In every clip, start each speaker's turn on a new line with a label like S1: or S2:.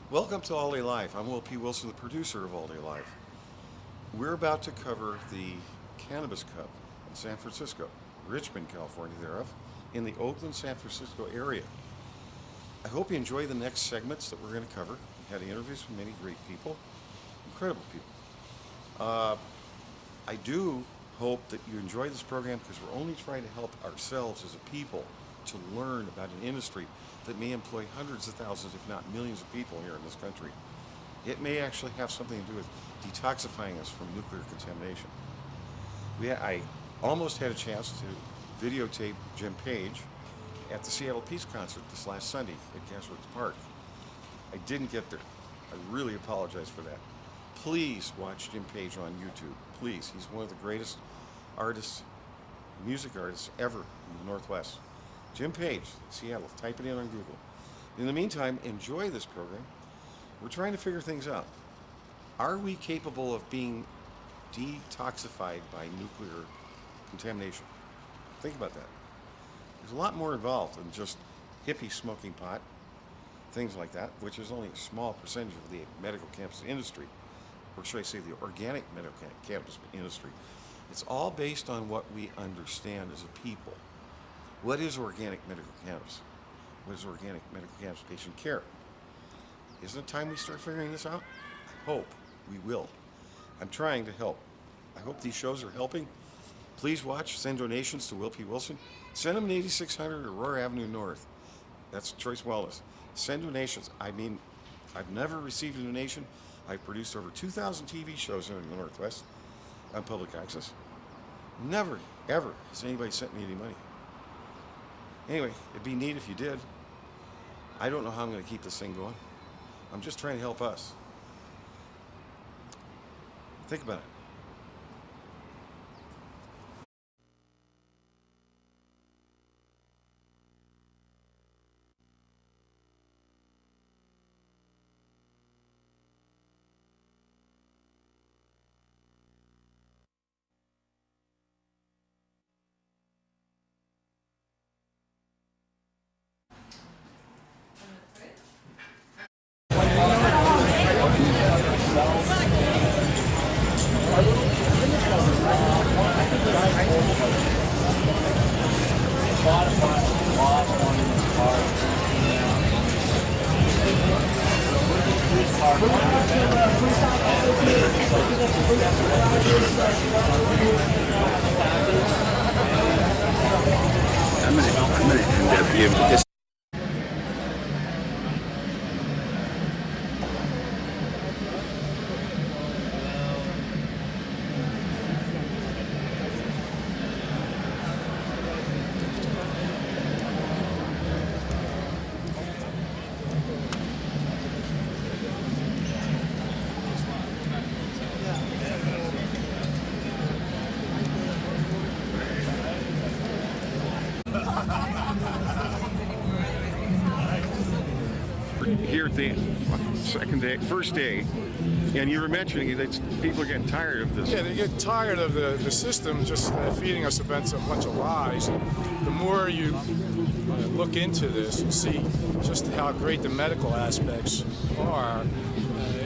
S1: Welcome to All Day Life. I'm WillPWilson, the producer of All Day Life. We're about to cover the Cannabis Cup in San Francisco, Richmond, California, thereof, in the Oakland, San Francisco area. I hope you enjoy the next segments that we're going to cover. We had interviews with many great people, incredible people. I do hope that you enjoy this program because we're only trying to help ourselves as a people to learn about an industry that may employ hundreds of thousands, if not millions of people here in this country. It may actually have something to do with detoxifying us from nuclear contamination. I almost had a chance to videotape Jim Page at the Seattle Peace Concert this last Sunday at Gasworks Park. I didn't get there. I really apologize for that. Please watch Jim Page on YouTube. Please. He's one of the greatest artists, music artists ever in the Northwest. Jim Page, Seattle. Type it in on Google. In the meantime, enjoy this program. We're trying to figure things out. Are we capable of being detoxified by nuclear contamination? Think about that. There's a lot more involved than just hippie smoking pot, things like that, which is only a small percentage of the medical cannabis industry, or should I say the organic medical cannabis industry. It's all based on what we understand as a people. What is organic medical cannabis? What is organic medical cannabis patient care? Isn't it time we start figuring this out? I hope we will. I'm trying to help. I hope these shows are helping. Please watch, send donations to WillPWilson. Send them at 8600 Aurora Avenue North. That's Choice Wellness. Send donations. I mean, I've never received a donation. I've produced over 2,000 TV shows here in the Northwest on public access. Never, ever has anybody sent me any money. Anyway, it'd be neat if you did. I don't know how I'm going to keep this thing going. I'm just trying to help us. Think about it.
S2: I'm gonna end up giving this.
S1: Here at the first day, and you were mentioning that people are getting tired of this.
S3: Yeah, they get tired of the system just feeding us a bunch of lies. The more you look into this and see just how great the medical aspects are,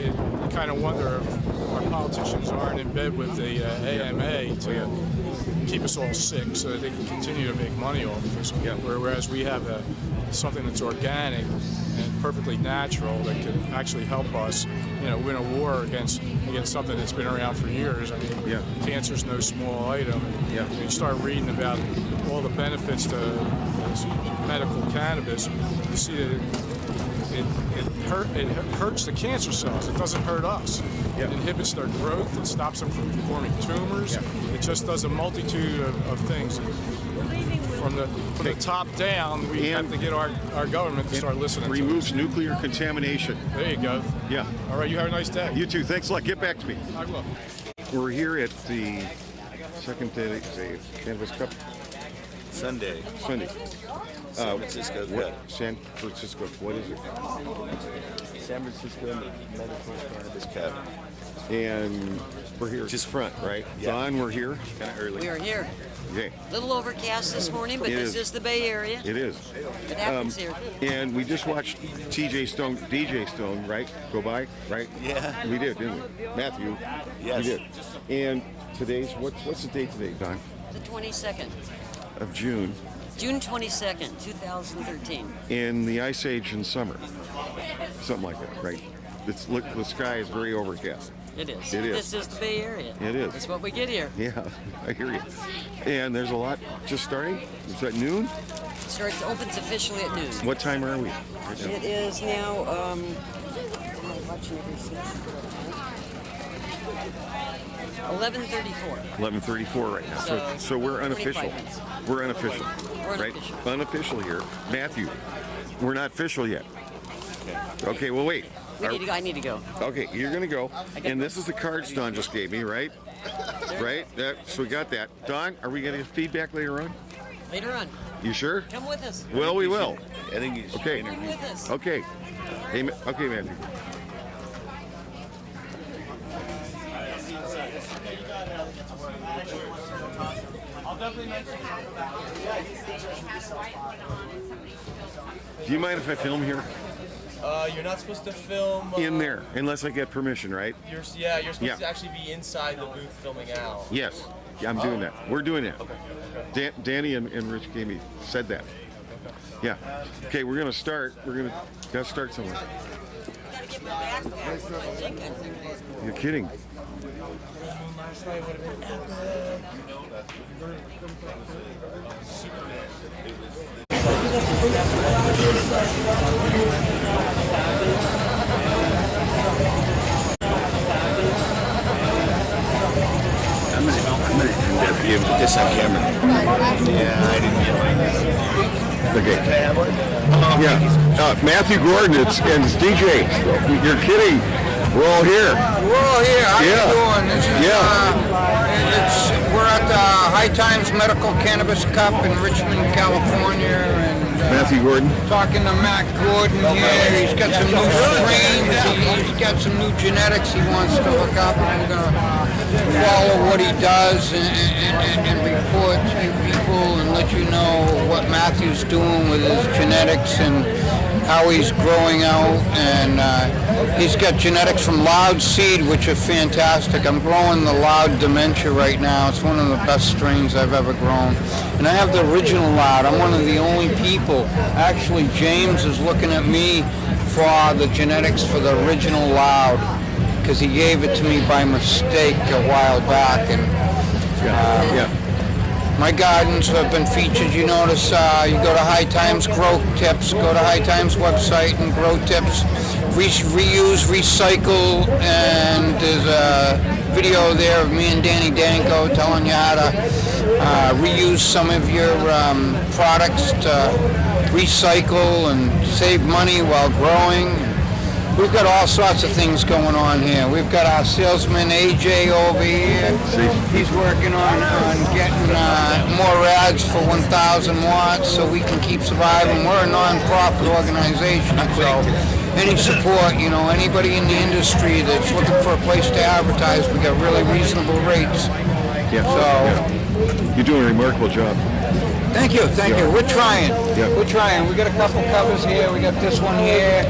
S3: you kind of wonder if our politicians aren't in bed with the AMA to keep us all sick so that they can continue to make money off of us.
S1: Yeah.
S3: Whereas we have something that's organic and perfectly natural that can actually help us, win a war against something that's been around for years. I mean, cancer's no small item. And when you start reading about all the benefits to medical cannabis, you see that it hurts the cancer cells. It doesn't hurt us. It inhibits their growth. It stops them from forming tumors. It just does a multitude of things. From the top down, we have to get our government to start listening to us.
S1: Removes nuclear contamination.
S3: There you go.
S1: Yeah.
S3: All right, you have a nice day.
S1: You too. Thanks a lot. Get back to me.
S3: I will.
S1: We're here at the second day of the Cannabis Cup
S4: Sunday.
S1: Sunday.
S4: San Francisco
S1: What, San Francisco, what is it?
S4: San Francisco Medical-Cannabis Cup.
S1: And we're here just front, right?
S4: Yeah.
S1: Don, we're here.
S4: Kind of early.
S5: We are here.
S1: Okay,
S5: A little overcast this morning, but
S1: It
S5: this
S1: is.
S5: is the Bay Area.
S1: it is.
S5: It happens here.
S1: And we just watched DJ Stone, right? Go by, right?
S4: Yeah.
S1: We did, didn't we? Matthew.
S4: Yes.
S1: We did. And today's what's the date today, Don?
S5: The 22nd,
S1: Of June.
S5: June 22nd, 2013.
S1: In the Ice Age in summer. Something like that, right? Look, the sky is very overcast.
S5: It is.
S1: It is.
S5: This is the Bay Area.
S1: It is.
S5: That's what we get here.
S1: Yeah, I hear you. And there's a lot just starting. Is that noon?
S5: Opens officially at noon.
S1: What time are we? Right now?
S5: It is now. I'm watching every 11:34.
S1: 11:34 right now. So
S5: So,
S1: we're
S5: 25
S1: unofficial.
S5: minutes.
S1: We're unofficial.
S5: We're
S1: Right?
S5: unofficial.
S1: Unofficial here. Matthew, we're not official yet. Okay, well, wait.
S5: We need to go. I need to go.
S1: Okay, you're going to go.
S5: got-
S1: And this is the cards Don just gave me, right? Right? So we got that. Don, are we going to get feedback later on?
S5: Later on.
S1: You sure?
S5: Come with us.
S1: Well, we will.
S4: I think you should
S1: Okay.
S5: Come with us.
S1: Okay. Hey, okay, Matthew. Do you mind if I film here?
S6: You're not supposed to film
S1: In there, unless I get permission, right?
S6: You're supposed
S1: Yeah.
S6: to actually be inside the booth filming out.
S1: Yes. Yeah, I'm doing that. We're doing that. Danny and Rich said that. Yeah. Okay, we're gonna start. Gotta start somewhere.
S5: Gotta get my back there. I think.
S1: You're kidding.
S2: I'm gonna end up being
S4: put this on camera. Yeah, I didn't realize.
S1: Okay. Yeah. Mathew-Gordon and it's DJ. You're kidding. We're all here.
S7: We're all here. How
S1: Yeah.
S7: you doing? This is, we're at the High Times Medical Cannabis Cup in Richmond, California, and
S1: Mathew-Gordon.
S7: talking to Matt Gordon here. He's got some new strains. He's got some new genetics he wants to hook up, and we're gonna follow what he does and report to you people and let you know what Matthew's doing with his genetics and how he's growing out. And he's got genetics from Loud Seed, which are fantastic. I'm growing the Loud Dementia right now. It's one of the best strains I've ever grown. And I have the original Loud. I'm one of the only people. Actually, James is looking at me for the genetics for the original Loud, because he gave it to me by mistake a while back. And
S1: Yeah.
S7: my gardens have been featured. You notice you go to High Times Grow Tips, go to High Times website and Grow Tips, reuse, recycle, and there's a video there of me and Danny-Danko telling you how to reuse some of your products to recycle and save money while growing. We've got all sorts of things going on here. We've got our salesman AJ over here. He's working on getting more ads for 1,000 watts so we can keep surviving. We're a non-profit organization, so any support, anybody in the industry that's looking for a place to advertise, we got really reasonable rates.
S1: Yeah.
S7: So
S1: You're doing a remarkable job.
S7: thank you. We're trying.
S1: Yeah.
S7: We're trying. We got a couple covers here. We got this one here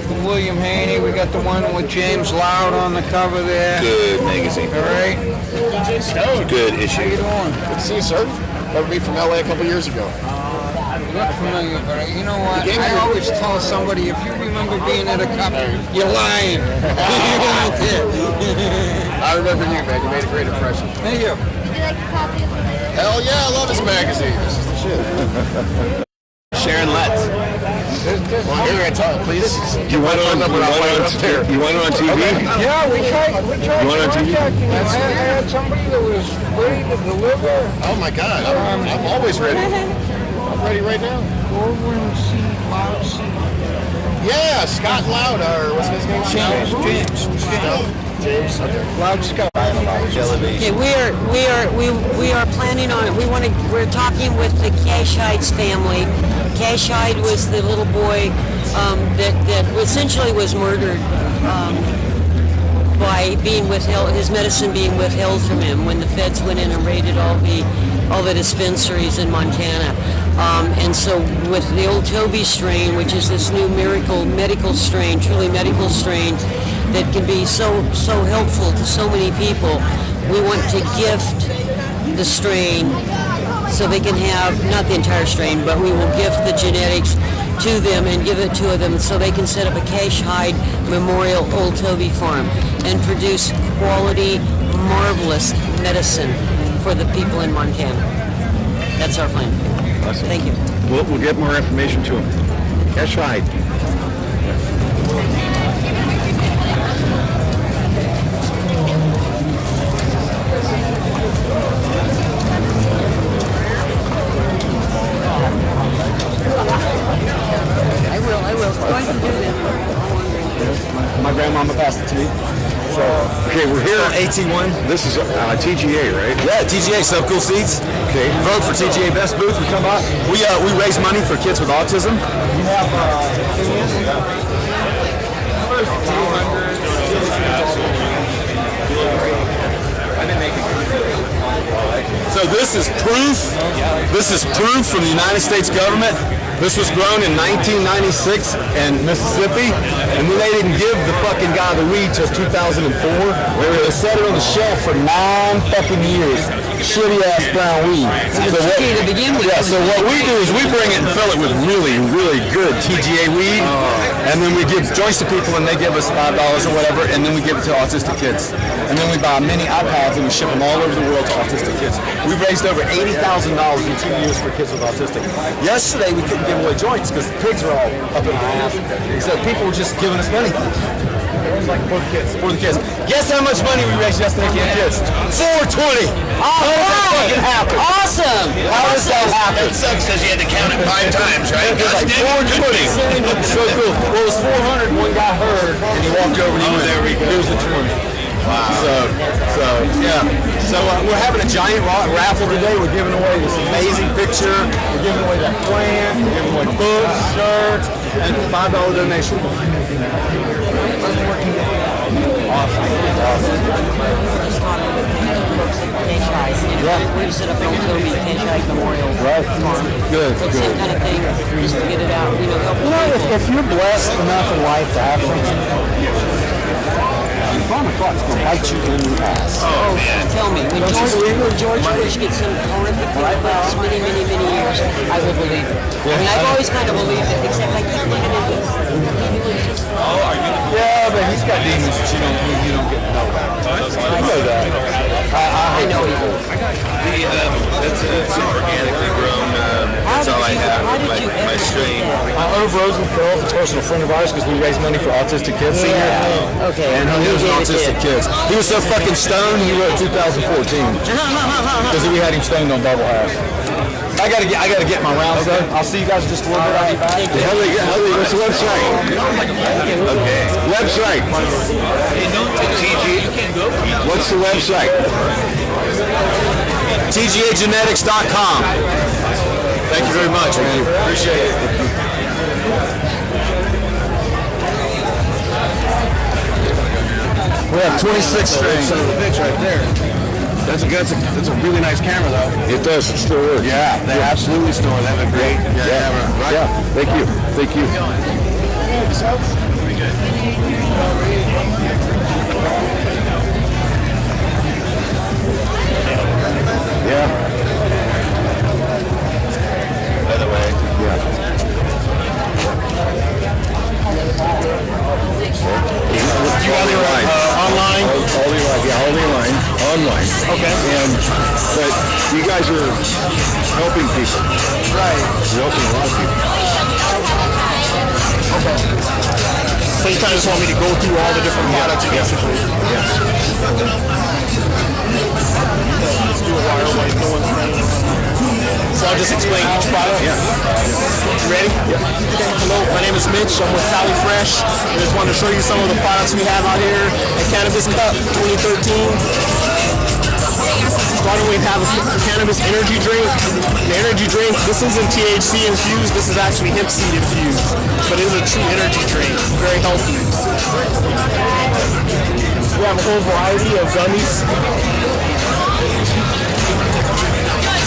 S7: with William Haney. We got the one with James Loud on the cover there.
S4: Good magazine.
S7: All right.
S4: Good
S7: How you
S4: issue.
S7: doing?
S8: Good to see you, sir. Met me from LA a couple years ago.
S7: You look familiar, but you know what? I always tell somebody, if you remember being at a cup, you're lying.
S8: I remember you, man. You made a great impression.
S7: Thank you.
S9: Would you like a copy of the magazine?
S8: Hell yeah, I love this magazine. This is the shit.
S4: Sharon Letts.
S8: Well, here I talk, please.
S1: You want it on TV? You want it on TV?
S7: Yeah, we tried
S1: You want on TV?
S7: contacting him. I had somebody that was ready to deliver.
S8: Oh my God, I'm always ready. I'm ready right now.
S7: Golden Seed, Loud Seed.
S8: Yeah, Scott Loud, or what's his name?
S7: James.
S8: James. Well, just got
S5: Okay, we are planning on it. We're talking with the Cash Hyde's family. Cash Hyde was the little boy that essentially was murdered by being withheld, his medicine being withheld from him when the feds went in and raided all the dispensaries in Montana. And so with the Old-Toby strain, which is this new miracle medical strain, truly medical strain, that can be so helpful to so many people, we want to gift the strain so they can have, not the entire strain, but we will gift the genetics to them and give it to them so they can set up a Cash Hyde Memorial Old-Toby farm and produce quality, marvelous medicine for the people in Montana. That's our plan.
S8: Awesome.
S5: Thank you.
S8: We'll get more information to him. Cash Hyde.
S5: I will. Go ahead and do that.
S8: My grandmama passed it to me. So, okay, we're here at AT1. This is TGA, right?
S10: Yeah, TGA, Sell Cool Seeds.
S8: Okay.
S10: Vote for TGA Best Booth. We come out. We raise money for kids with autism. You have So this is proof. This is proof from the United States government. This was grown in 1996 in Mississippi, and then they didn't give the fucking guy the weed till 2004. They set it on the shelf for 9 fucking years. Shitty ass brown weed. So what we do is we bring it and fill it with really, really good TGA weed, and then we give joints to people, and they give us $5 or whatever, and then we give it to autistic kids. And then we buy mini iPads and we ship them all over the world to autistic kids. We've raised over $80,000 in 2 years for kids with autistic. Yesterday we couldn't give away joints because the pigs were all up in our ass. So people were just giving us money. It was like for the kids. For the kids. Guess how much money we raised yesterday for the kids? $420. How does that fucking happen?
S5: Awesome.
S10: How does that happen?
S4: It sucks because you had to count it 5 times, right?
S10: It was like 420. So cool. Well, it was 400. One guy heard and he walked over and he went, there we go. Here's the 20. Wow. So yeah. So we're having a giant raffle today. We're giving away this amazing picture. We're giving away that plant. We're giving away books, shirts, and a $5 donation. Awesome.
S5: We set up an Old-Toby Cash Hyde Memorial Farm.
S10: Good.
S5: So same kind of thing, just to get it out, help people.
S10: If you're blessed enough in life to have something, Farmer Clark's going to bite you in the ass.
S5: Oh, man. Tell me, when George Bush gets some horrific thing about many years, I will believe it. I mean, I've always kind of believed it, except I keep looking at this.
S10: Yeah, but he's got demons that you don't get to know about. I know that.
S5: I know he will.
S4: It's organically grown. That's all I have. My strain.
S10: Irv Rosenfeld, a personal friend of ours, because we raise money for autistic kids.
S5: Okay.
S10: And he was autistic kids. He was so fucking stoned, he wrote 2014. Because we had him stoned on Bubble House. I gotta get my rounds though. I'll see you guys in just a little bit. I'll be back.
S8: What's the website?
S4: Okay.
S8: Website. What's the website?
S10: TGAgenetics.com. Thank you very much, man. Appreciate it. We have 26 strains.
S8: That's the pitch right there. That's a really nice camera, though.
S10: It does. It still works.
S8: Yeah, they absolutely still work. They have a great camera. Right?
S10: Yeah. Thank you. Thank you.
S4: Pretty good.
S10: Yeah.
S4: By the way.
S10: Yeah.
S8: You got it right. Online?
S10: Online.
S8: Okay.
S10: But you guys are helping people.
S8: Right.
S10: You're helping a lot of people.
S8: Okay. So you kind of just want me to go through all the different products, basically?
S10: Yes.
S8: Let's do a wire white, no one's
S10: So I'll just explain each product.
S8: Yeah.
S10: You ready? Yeah. Okay. Hello, my name is Mitch. I'm with Cali Fresh. I just wanted to show you some of the products we have out here at Cannabis Cup 2013. Starting, we have a cannabis energy drink. The energy drink, this isn't THC infused, this is actually hemp seed infused. But it is a true energy drink, very healthy. We have a whole variety of gummies.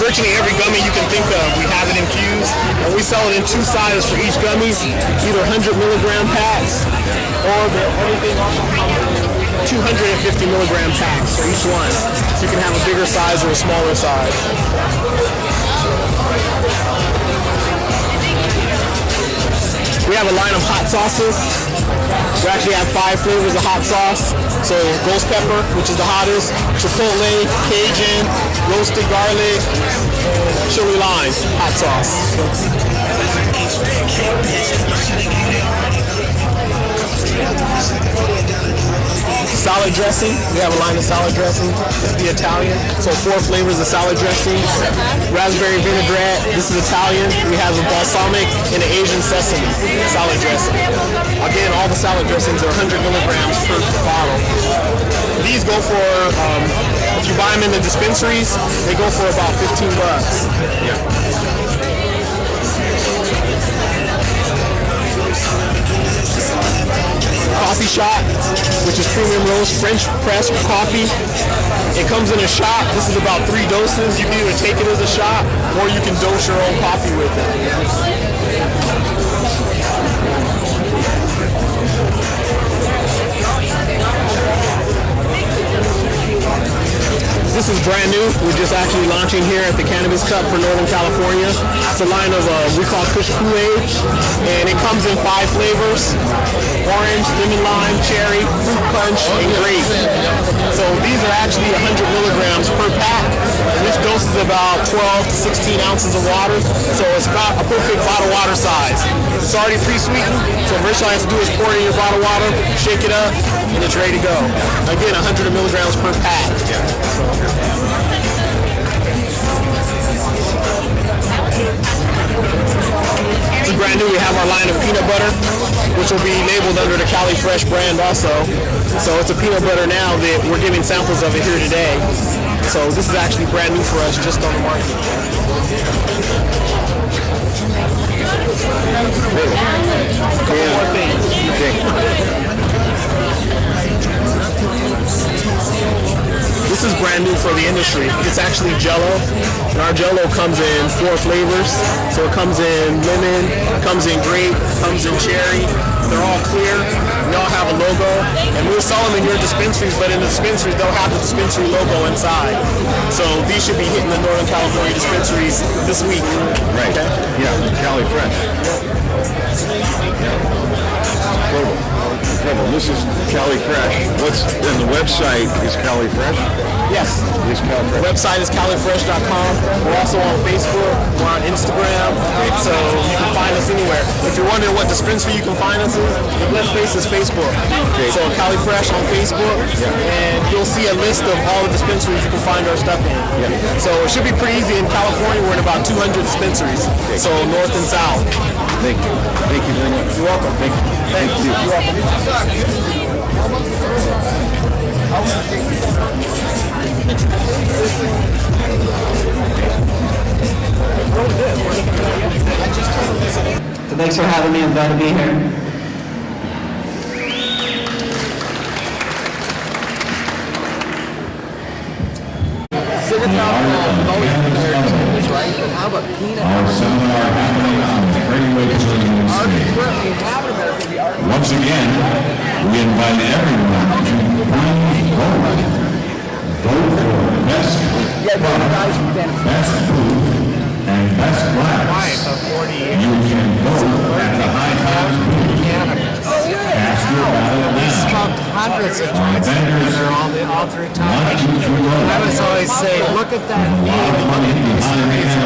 S10: Virtually every gummy you can think of, we have it infused. And we sell it in two sizes for each gummies, either 100 milligram packs or everything also comes in 250 milligram packs for each one. So you can have a bigger size or a smaller size. We have a line of hot sauces. We actually have 5 flavors of hot sauce. So ghost pepper, which is the hottest, chipotle, Cajun, roasted garlic, and chili lime hot sauce. Salad dressing, we have a line of salad dressing. This is the Italian, so 4 flavors of salad dressing. Raspberry vinaigrette, this is Italian. We have a balsamic and an Asian sesame salad dressing. Again, all the salad dressings are 100 milligrams per bottle. These go for, if you buy them in the dispensaries, they go for about $15. Coffee shot, which is premium roast French press coffee. It comes in a shot. This is about 3 doses. You can either take it as a shot or you can dose your own coffee with it. This is brand new. We're just actually launching here at the Cannabis Cup for Northern California. It's a line of we call Kush Kool-Aid, and it comes in 5 flavors: orange, lemon lime, cherry, fruit punch, and grape. So these are actually 100 milligrams per pack, which doses about 12 to 16 ounces of water. So it's about a perfect bottle water size. It's already pre-sweetened, so first all you have to do is pour it in your bottle water, shake it up, and it's ready to go. Again, 100 milligrams per pack. This is brand new. We have our line of peanut butter, which will be labeled under the Cali Fresh brand also. So it's a peanut butter now that we're giving samples of it here today. So this is actually brand new for us, just on the market. A couple more things. This is brand new for the industry. It's actually Jell-O, and our Jell-O comes in 4 flavors. So it comes in lemon, comes in grape, comes in cherry. They're all clear. We all have a logo, and we'll sell them in your dispensaries, but in the dispensaries, they'll have the dispensary logo inside. So these should be hitting the Northern California dispensaries this week.
S8: Right.
S10: Okay?
S8: Yeah, Cali Fresh. Incredible. This is Cali Fresh. And the website is Cali Fresh?
S10: Yes.
S8: It's Cali Fresh.
S10: The website is califresh.com. We're also on Facebook. We're on Instagram. So you can find us anywhere. If you're wondering what dispensary you can find us in, the best place is Facebook. Okay. So Cali Fresh on Facebook. And you'll see a list of all the dispensaries you can find our stuff in. So it should be pretty easy. In California, we're in about 200 dispensaries. So north and south.
S8: Thank you. Thank you very much.
S10: You're welcome.
S8: Thank you.
S10: Thank you. You're welcome.
S11: So thanks for having me. I'm glad to be here.
S12: Right? But how about peanut? Our seminar happening on the Freeway Children's Once again, we invite everyone to please vote. Vote for best product, best food, and best class. You can vote at the High Times booth. Cast your ballot now.
S13: Smoked hundreds of joints all through time. I was always say, look at that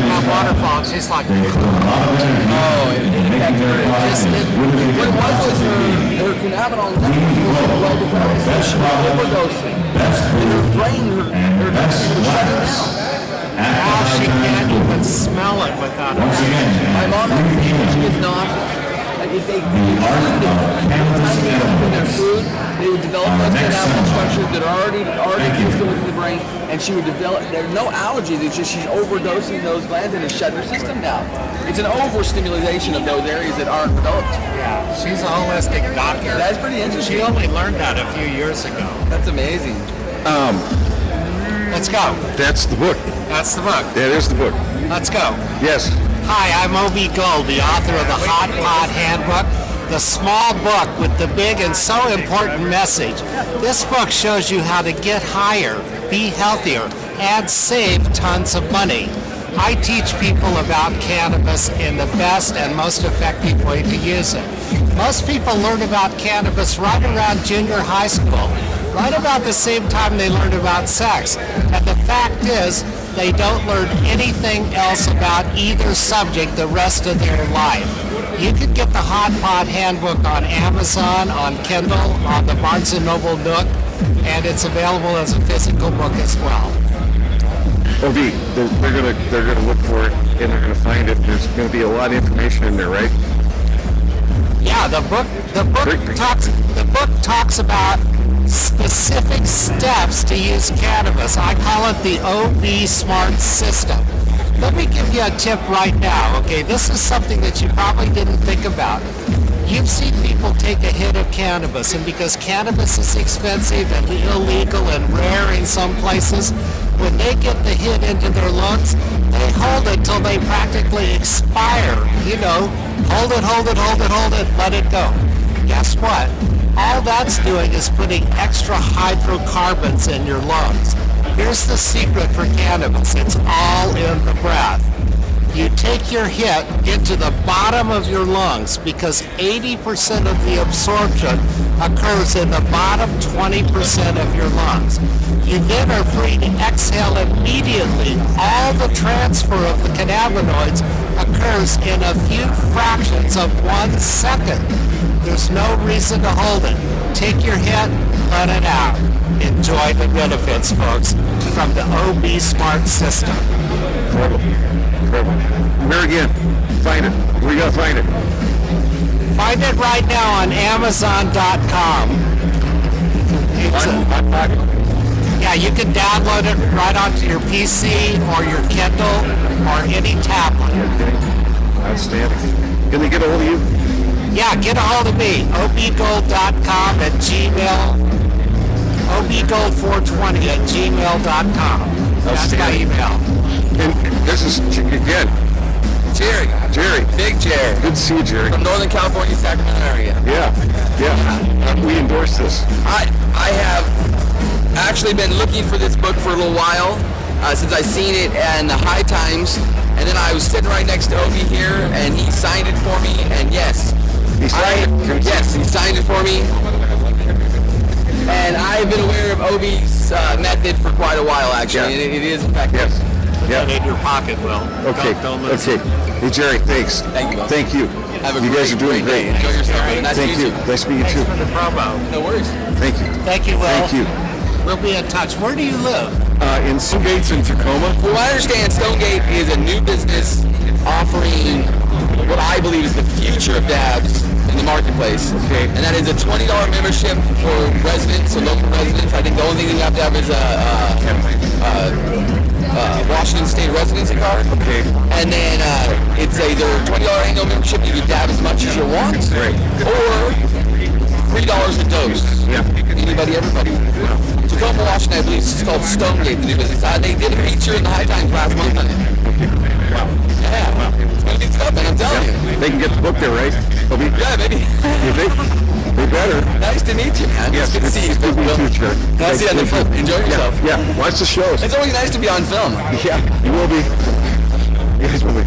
S13: that waterfall. It's just like, what was her cannabinol?
S12: Best product, best food, and best class.
S13: Now she can't even smell it without
S12: Once again,
S13: My mom
S12: she
S13: is nauseous.
S12: The art of cannabis edibles.
S13: They would develop
S12: Our
S13: those
S12: next
S13: cannabinoid
S12: seminar.
S13: structures that are already
S12: Thank you.
S13: existed within the brain, and she would develop. There are no allergies. It's just she's overdosing those glands and it's shutting her system down. It's an overstimulation of those areas that aren't developed.
S14: Yeah, she's a holistic doctor.
S13: That's pretty interesting.
S14: She only learned that a few years ago.
S13: That's amazing.
S14: Let's go.
S8: That's the book.
S14: That's the book.
S8: That is the book.
S14: Let's go.
S8: Yes.
S14: Hi, I'm Obi Gold, the author of the Hot Pot Handbook, the small book with the big and so important message. This book shows you how to get higher, be healthier, and save tons of money. I teach people about cannabis in the best and most effective way to use it. Most people learn about cannabis right around junior high school, right about the same time they learn about sex. And the fact is, they don't learn anything else about either subject the rest of their life. You can get the Hot Pot Handbook on Amazon, on Kindle, on the Barnes & Noble Nook, and it's available as a physical book as well.
S8: OB, they're gonna look for it and they're gonna find it. There's gonna be a lot of information in there, right?
S14: Yeah, the book talks about specific steps to use cannabis. I call it the OB Smart System. Let me give you a tip right now, okay? This is something that you probably didn't think about. You've seen people take a hit of cannabis, and because cannabis is expensive and illegal and rare in some places, when they get the hit into their lungs, they hold it till they practically expire. You know, hold it, let it go. Guess what? All that's doing is putting extra hydrocarbons in your lungs. Here's the secret for cannabis. It's all in the breath. You take your hit into the bottom of your lungs because 80% of the absorption occurs in the bottom 20% of your lungs. You then are free to exhale immediately. All the transfer of the cannabinoids occurs in a few fractions of 1 second. There's no reason to hold it. Take your hit, let it out. Enjoy the benefits, folks, from the OB Smart System.
S8: Incredible. Where again? Find it. Where you gotta find it?
S14: Find it right now on Amazon.com. Yeah, you can download it right onto your PC or your Kindle or any tablet.
S8: Outstanding. Can they get a hold of you?
S14: Yeah, get a hold of me. obgold.com at Gmail. obgold420 at gmail.com. That's my email.
S8: And this is, again,
S6: Jerry. Big Jerry.
S8: Good to see you, Jerry.
S6: From Northern California, Sacramento area.
S8: Yeah. We endorse this.
S6: I have actually been looking for this book for a little while, since I seen it in the High Times, and then I was sitting right next to Obi here, and he signed it for me, and yes.
S8: He
S6: signed it for me. And I've been aware of Obi's method for quite a while, actually, and it is effective.
S8: Yes. Yeah.
S14: Put it in your pocket, Will.
S8: Okay.
S14: Don't listen.
S8: Okay. Hey, Jerry, thanks.
S6: Thank you, Will.
S8: Thank you.
S6: Have a
S8: you guys are doing
S6: great day.
S8: great.
S6: Enjoy yourself. Nice
S8: Thank
S6: to
S8: you.
S6: meet you.
S8: Nice to meet you
S14: Thanks
S8: too.
S14: for the promo.
S6: No worries.
S8: Thank you.
S14: Thank you, Will.
S8: Thank you.
S14: We'll be in touch. Where do you live?
S8: In Gates in Tacoma.
S6: Well, I understand Stonegate is a new business offering what I believe is the future of dabs in the marketplace.
S8: Okay.
S6: And that is a $20 membership for residents, so local residents. I think the only thing you have to have is a Washington State residency card.
S8: Okay.
S6: And then it's either $20 annual membership, you can dab as much as you want, or $3 a dose.
S8: Yeah.
S6: Anybody, everybody. Tacoma, Washington, I believe it's called Stonegate, the new business. They did a feature in the High Times last month on it.
S8: Wow.
S6: Yeah. It's going to be stuff, man, I'm telling you.
S8: They can get the book there, right?
S6: Yeah, maybe.
S8: They better.
S6: Nice to meet you, man.
S8: Yes,
S6: It's good to see you.
S8: good to meet you, Jerry.
S6: Nice to see you on the film. Enjoy yourself.
S8: Yeah. Watch the shows.
S6: It's always nice to be on film.
S8: Yeah, you will be. You guys will be.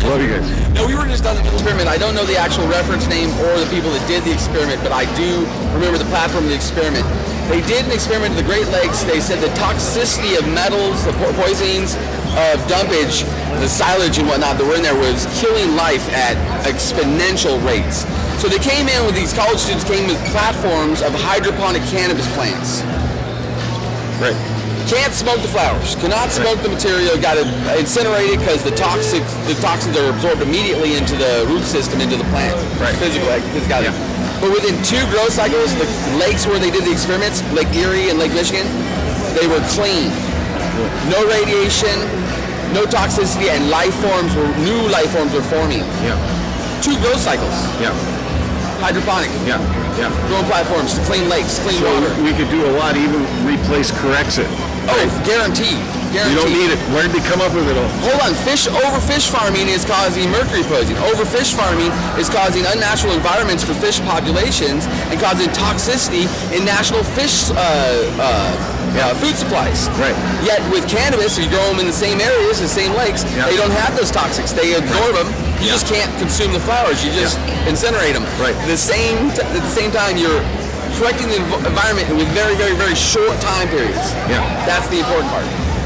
S8: Love you guys.
S6: No, we were just on the experiment. I don't know the actual reference name or the people that did the experiment, but I do remember the platform of the experiment. They did an experiment in the Great Lakes. They said the toxicity of metals, the poisonings of dumpage, the silage and whatnot that were in there was killing life at exponential rates. So they came in with these college students, came with platforms of hydroponic cannabis plants.
S8: Right.
S6: Can't smoke the flowers. Cannot smoke the material. Got to incinerate it because the toxins are absorbed immediately into the root system, into the plant.
S8: Right.
S6: Physically. But within 2 growth cycles, the lakes where they did the experiments, Lake Erie and Lake Michigan, they were clean. No radiation, no toxicity, and new life forms were forming.
S8: Yeah.
S6: 2 growth cycles.
S8: Yeah.
S6: Hydroponic.
S8: Yeah. Yeah.
S6: Growing platforms, clean lakes, clean
S8: So
S6: water.
S8: we could do a lot, even replace Corexit.
S6: Oh, guaranteed.
S8: You don't need it. Where did they come up with it all?
S6: Hold on. Overfish farming is causing mercury poisoning. Overfish farming is causing unnatural environments for fish populations and causing toxicity in national fish food supplies.
S8: Right.
S6: Yet with cannabis, you grow them in the same areas, the same lakes, they don't have those toxics. They absorb them. You just can't consume the flowers. You just incinerate them.
S8: Right.
S6: At the same time, you're correcting the environment with very, very, very short time periods.
S8: Yeah.
S6: That's the important part.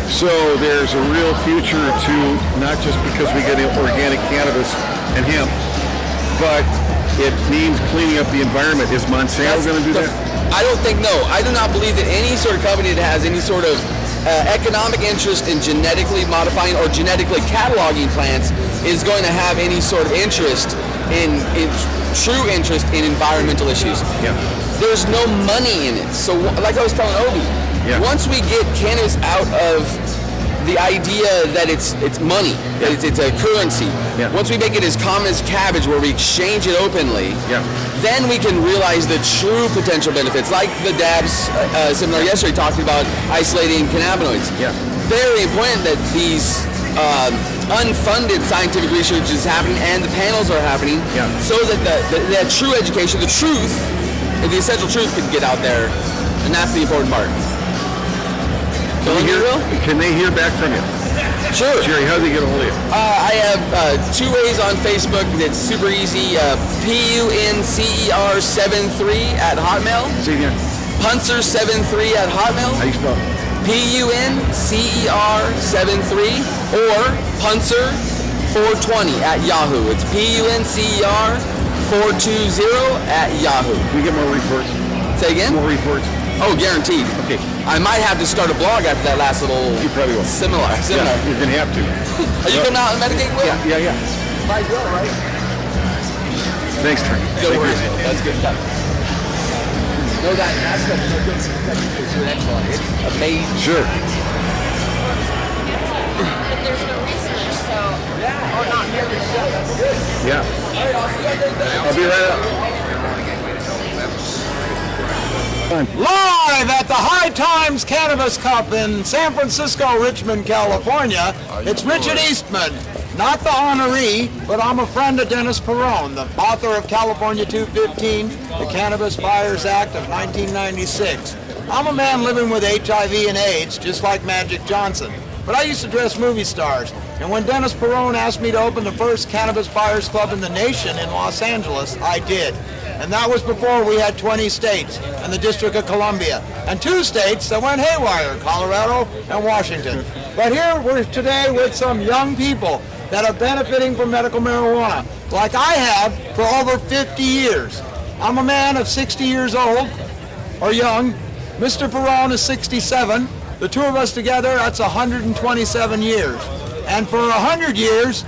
S8: So there's a real future to not just because we get organic cannabis and hemp, but it means cleaning up the environment. Is Monsanto going to do that?
S6: I don't think, no. I do not believe that any sort of company that has any sort of economic interest in genetically modifying or genetically cataloging plants is going to have any sort of interest in true interest in environmental issues.
S8: Yeah.
S6: There's no money in it. So like I was telling Obi, once we get cannabis out of the idea that it's money, that it's a currency, once we make it as common as cabbage where we exchange it openly, then we can realize the true potential benefits, like the DABS seminar yesterday talking about isolating cannabinoids. Very important that these unfunded scientific research is happening and the panels are happening so that that true education, the truth, the essential truth can get out there, and that's the important part.
S8: Can they hear back from you?
S6: Sure.
S8: Jerry, how do they get a hold of you?
S6: I have 2 ways on Facebook. It's super easy. PUNCER73 at Hotmail.
S8: Say again.
S6: Puncer73 at Hotmail.
S8: How do you spell it?
S6: PUNCER73 or Puncer420 at Yahoo. It's PUNCER420 at Yahoo.
S8: Can we get more reports?
S6: Say again?
S8: More reports.
S6: Oh, guaranteed.
S8: Okay.
S6: I might have to start a blog after that last little.
S8: You probably will.
S6: Seminar.
S8: Yeah, you're gonna have to.
S6: Are you coming out and medicate, Will?
S8: Yeah.
S6: Might as well, right?
S8: Thanks, Trey.
S6: Don't worry. That's good stuff. No, that's good. It's excellent. It's amazing.
S8: Sure.
S9: But there's no research, so.
S6: Or not nearly so. That's good.
S8: Yeah. I'll be right up.
S14: Live at the High Times Cannabis Cup in San Francisco, Richmond, California, it's Richard Eastman, not the honoree, but I'm a friend of Dennis Perrone, the author of California 215, the Cannabis Buyers Act of 1996. I'm a man living with HIV and AIDS, just like Magic Johnson, but I used to dress movie stars, and when Dennis Perrone asked me to open the first Cannabis Buyers Club in the nation in Los Angeles, I did. And that was before we had 20 states and the District of Columbia, and 2 states that went haywire, Colorado and Washington. But here we're today with some young people that are benefiting from medical marijuana, like I have for over 50 years. I'm a man of 60 years old, or young. Mr. Perrone is 67. The 2 of us together, that's 127 years. And for 100 years,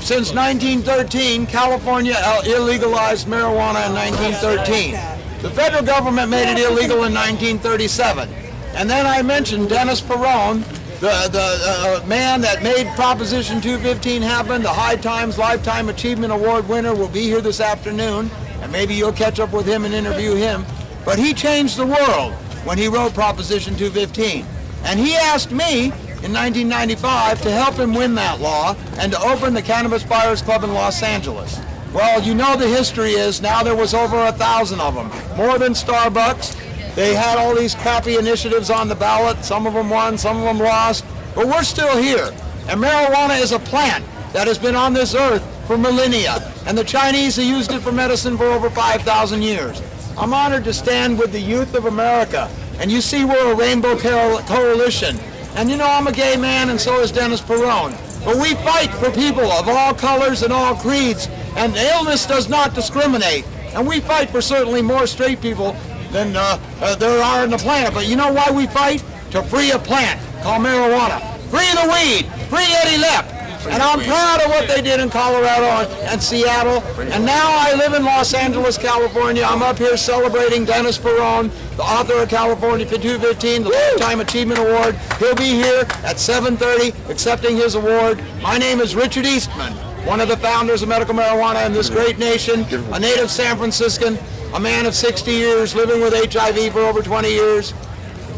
S14: since 1913, California illegalized marijuana in 1913. The federal government made it illegal in 1937. And then I mentioned Dennis Perrone, the man that made Proposition 215 happen, the High Times Lifetime Achievement Award winner, will be here this afternoon, and maybe you'll catch up with him and interview him. But he changed the world when he wrote Proposition 215. And he asked me in 1995 to help him win that law and to open the Cannabis Buyers Club in Los Angeles. Well, you know the history is now there was over 1,000 of them, more than Starbucks. They had all these crappy initiatives on the ballot. Some of them won, some of them lost, but we're still here. And marijuana is a plant that has been on this earth for millennia, and the Chinese have used it for medicine for over 5,000 years. I'm honored to stand with the youth of America, and you see we're a rainbow coalition. And you know I'm a gay man, and so is Dennis Perrone. But we fight for people of all colors and all creeds, and illness does not discriminate. And we fight for certainly more straight people than there are on the planet. But you know why we fight?
S7: to free a plant called marijuana. Free the weed. Free Eddie Lepp. And I'm proud of what they did in Colorado and Seattle. And now I live in Los Angeles, California. I'm up here celebrating Dennis Perone, the author of California 215, the Lifetime Achievement Award. He'll be here at 7:30 accepting his award. My name is Richard Eastman, one of the founders of medical marijuana in this great nation, a native San Franciscan, a man of 60 years, living with HIV for over 20 years,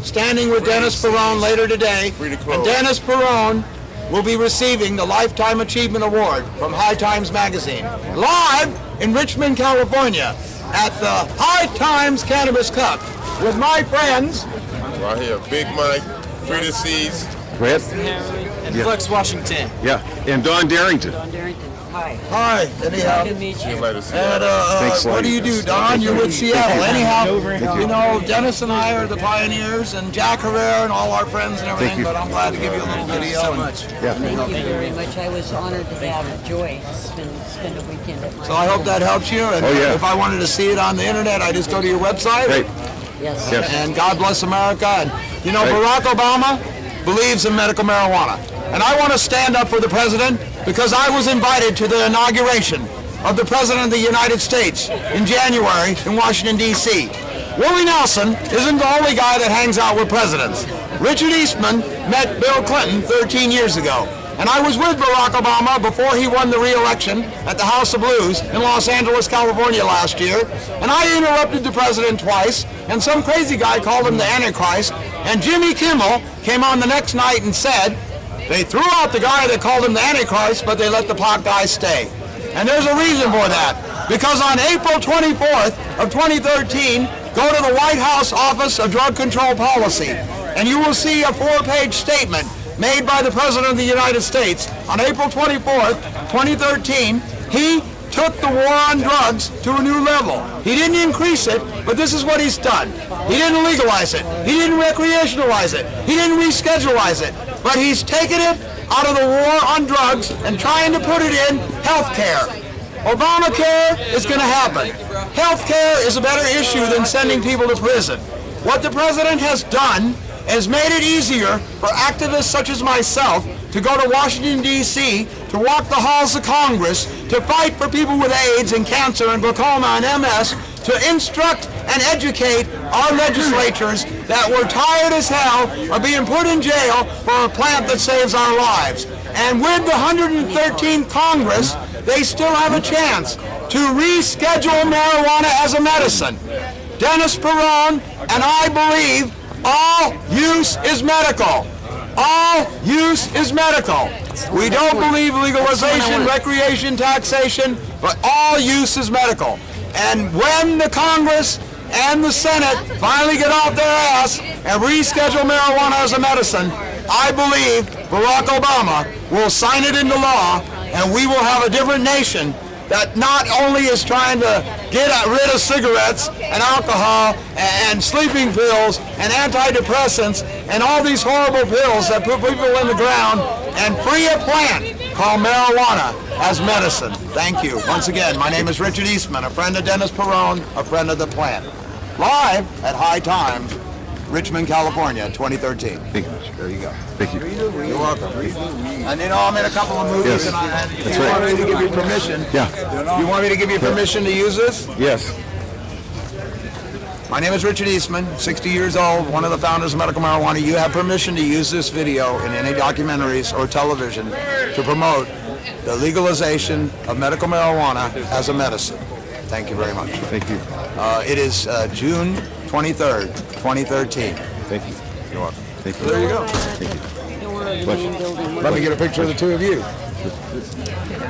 S7: standing with Dennis Perone later today. And Dennis Perone will be receiving the Lifetime Achievement Award from High Times Magazine, live in Richmond, California, at the High Times Cannabis Cup with my friends.
S15: Right here, Big Mike, Frida Seeds,
S8: Brett,
S13: and Flex Washington.
S8: Yeah, and Dawn-Darington.
S5: Dawn-Darington. Hi.
S7: Hi, anyhow.
S5: Good to meet you.
S7: And what do you do, Don? You're with Seattle. Anyhow, you know, Dennis and I are the pioneers, and Jack Herrera and all our friends and everything, but I'm glad to give you a little video.
S5: So much. Yeah. Thank you very much. I was honored to have the joy to spend a weekend at my
S7: So I hope that helps you, and if I wanted to see it on the internet, I just go to your website.
S8: Great.
S5: Yes.
S7: And God bless America. And, you know, Barack Obama believes in medical marijuana. And I want to stand up for the president because I was invited to the inauguration of the President of the United States in January in Washington, D.C. Willie Nelson isn't the only guy that hangs out with presidents. Richard Eastman met Bill Clinton 13 years ago. And I was with Barack Obama before he won the re-election at the House of Blues in Los Angeles, California last year. And I interrupted the president twice, and some crazy guy called him the Antichrist. And Jimmy Kimmel came on the next night and said, they threw out the guy that called him the Antichrist, but they let the pot guy stay. And there's a reason for that. Because on April 24th of 2013, go to the White House Office of Drug Control Policy, and you will see a 4-page statement made by the President of the United States. On April 24th, 2013, he took the war on drugs to a new level. He didn't increase it, but this is what he's done. He didn't legalize it. He didn't recreationalize it. He didn't rescheduleize it. But he's taken it out of the war on drugs and trying to put it in health care. Obamacare is going to happen. Health care is a better issue than sending people to prison. What the president has done has made it easier for activists such as myself to go to Washington, D.C., to walk the halls of Congress, to fight for people with AIDS and cancer and glaucoma and MS, to instruct and educate our legislatures that we're tired as hell of being put in jail for a plant that saves our lives. And with the 113th Congress, they still have a chance to reschedule marijuana as a medicine. Dennis Perone and I believe all use is medical. All use is medical. We don't believe legalization, recreation, taxation, but all use is medical. And when the Congress and the Senate finally get off their ass and reschedule marijuana as a medicine, I believe Barack Obama will sign it into law, and we will have a different nation that not only is trying to get rid of cigarettes and alcohol and sleeping pills and antidepressants and all these horrible pills that put people in the ground, and free a plant called marijuana as medicine. Thank you. Once again, my name is Richard Eastman, a friend of Dennis Perone, a friend of the plant. Live at High Times, Richmond, California, 2013.
S8: Thank you.
S7: There you go.
S8: Thank you.
S7: You're welcome. And you know, I'm in a couple of movies,
S8: Yes.
S7: and
S8: That's
S7: you
S8: right.
S7: want me to give you permission?
S8: Yeah.
S7: You want me to give you permission to use this?
S8: Yes.
S7: My name is Richard Eastman, 60 years old, one of the founders of medical marijuana. You have permission to use this video in any documentaries or television to promote the legalization of medical marijuana as a medicine. Thank you very much.
S8: Thank you.
S7: It is June 23rd, 2013.
S8: Thank you.
S7: You're welcome.
S8: Thank you.
S7: There you go.
S8: Thank you.
S7: Let me get a picture of the two of you.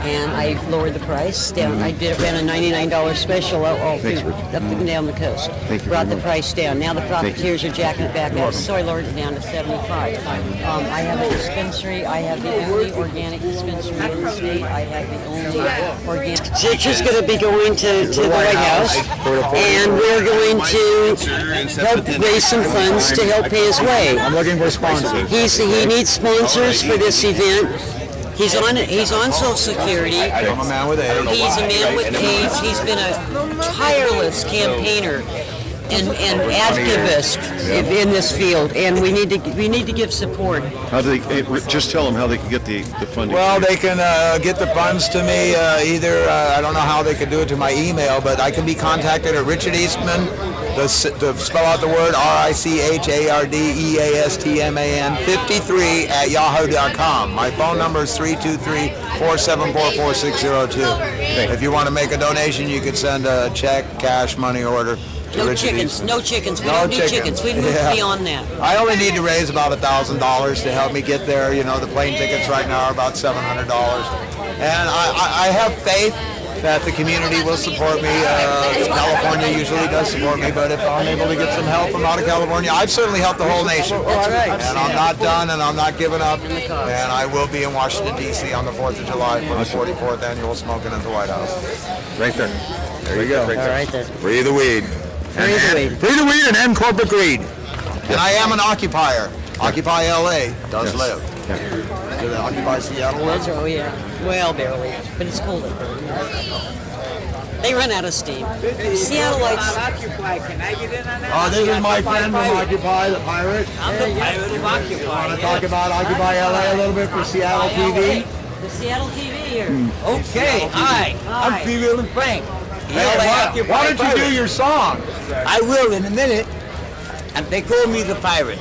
S5: And I lowered the price down. I ran a $99 special all
S8: Thanks,
S5: through,
S8: Richard.
S5: up and down the coast.
S8: Thank you
S5: Brought
S8: very
S5: the
S8: much.
S5: price down. Now the profiteers are jacking it back up, so I lowered it down to $75. I have a dispensary. I have the only organic dispensary in the state. I have the only organic. It's just going to be going to the White House, and we're going to help raise some funds to help pay his way.
S7: I'm looking for sponsors.
S5: He needs sponsors for this event. He's on Social Security.
S7: I'm a man with AIDS.
S5: He's a man with AIDS. He's been a tireless campaigner and activists in this field, and we need to give support.
S8: How do they? Just tell them how they can get the funding.
S16: Well, they can get the funds to me either. I don't know how they can do it to my email, but I can be contacted at Richard Eastman. To spell out the word RICHARDEASTMAN 53 at yahoo.com. My phone number is 323-474-4602. If you want to make a donation, you could send a check, cash, money order to Richard
S5: chickens.
S16: Eastman.
S5: No chickens. We don't need chickens. We moved beyond that.
S16: I only need to raise about $1,000 to help me get there. You know, the plane tickets right now are about $700. And I have faith that the community will support me. California usually does support me, but if I'm able to get some help from out of California, I've certainly helped the whole nation. And I'm not done, and I'm not giving up. And I will be in Washington, D.C. on the 4th of July for the 44th annual Smoking at the White House.
S8: Right there. There you go.
S16: Right there.
S5: All right then.
S16: Free the weed.
S5: Free the weed.
S16: Free the weed and end corporate greed. And I am an occupier. Occupy LA does live. Do they occupy Seattle live?
S5: Oh yeah. Well, barely, but it's cold up there. They run out of steam. Seattleites.
S7: Occupy. Can I get in on that?
S16: Oh, this is my friend from Occupy, the pirate.
S5: I'm the pirate of Occupy.
S16: Want to talk about Occupy LA a little bit for Seattle TV?
S5: The Seattle TV here.
S7: Okay, hi. I'm P. Will and Frank.
S16: Hey, why don't you do your song?
S7: I will in a minute. And they call me the pirate.